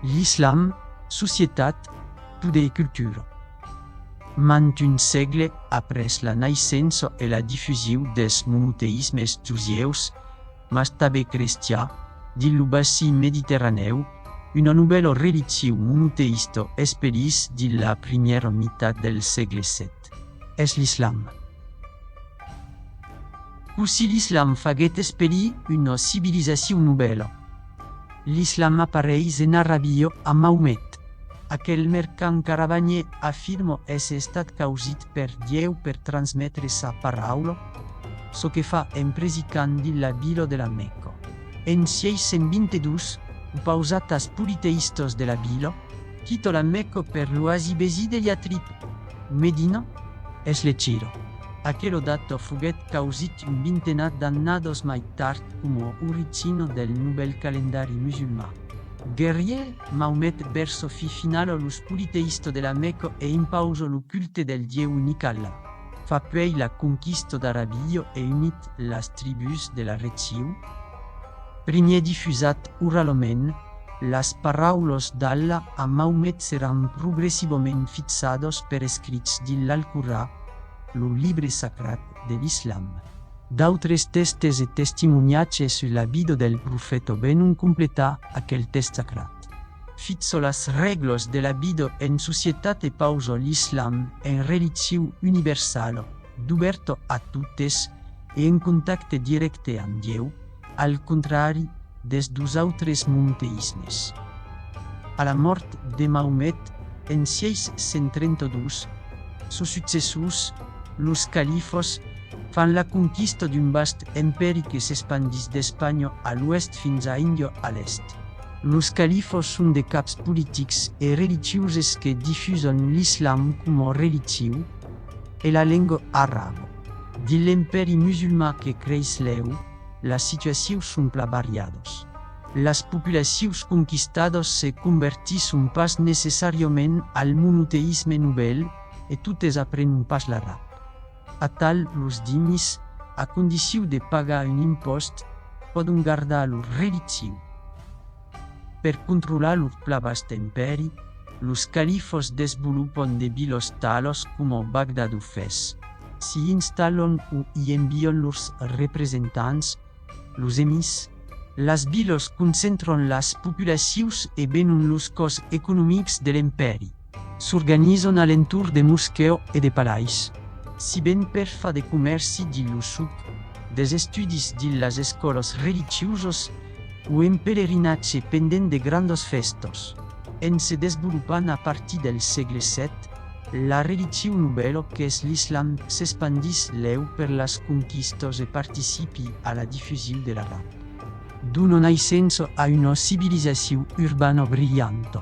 L'islam, societat, tutte e culture. Mantun segle après la naissença e la diffusió des monoteismes jueus, mas també cristià, dins lo bassin mediterraneu, una nouvelle religió monoteista expedís dins la primera meitat del segle VII. És l'islam. Così l'islam faguet expedir una civilisation nouvelle. L'islam apareix en Arabia a Mahomet. Aquel mercant caravanier afirma ésser estat causit per Dieu per transmetre sa paraula, so que fa en predicant dins la vila de la Mecca. En 622, pausat als politeistes de la vila, quitto la Mecca per l'oasi besi de Yatrib. Medina es l'Echiro. Aquello dato fuguet causit un vintenat d'annados mai tard come origine del nouvel calendari musulman. Guerrier, Mahomet verso fi finale los politeistes de la Mecca e impauso lo culte del Dieu unique Allah. Fa poi la conquista d'Arabia e unit las tribus de la regió. Primer diffusat oralment, las paraules d'Allah a Mahomet seran progressivament fixados per escrits dins l'Alcorà, lo llibre sacrat de l'Islam. D'altres testes e testimoniatges sur la vida del profeta venen completar aquel test sacrat. Fixo las regles de la vida en societat e pausa l'Islam en religió universal, d'oberto a totes e en contacte directe amb Déu, al contrari des dos altres monoteismes. A la mort de Mahomet, en 632, sus successors, los califos, fan la conquista d'un vast imperi que s'expandís d'Espanya a l'oest fins a Índia a l'est. Los califos són de caps polítics e religiosos que difusen l'islam com a religió e la llengua àraba. Dins l'imperi musulmà que creix l'eu, las situacions són pla variades. Las populacions conquistades se convertissent pas necessàriament al monoteisme nouvel e totes aprenen pas l'àrab. A tal, los dimis, a condició de pagar un impost, poden guardar leur religió. Per controlar leur pla vast imperi, los califos desenvolupen de viles tales com Bagdad o Fes. S'hi instal·len o hi envien leurs representants, los emirs. Les viles concentren les populacions e venen los cos econòmics de l'imperi. S'organitzen a l'entorn de mosqueos e de palais. Si ben per fa de comerci dins lo suc, des estudis dins les escoles religioses o en pelerinatge pendent de grandes festes. En se desenvolupant a partir del segle VII, la religió nouvelle que és l'islam s'expandís l'eu per les conquistes e participi a la diffusió de l'àrab. Dona naixença a una civilització urbana brillante.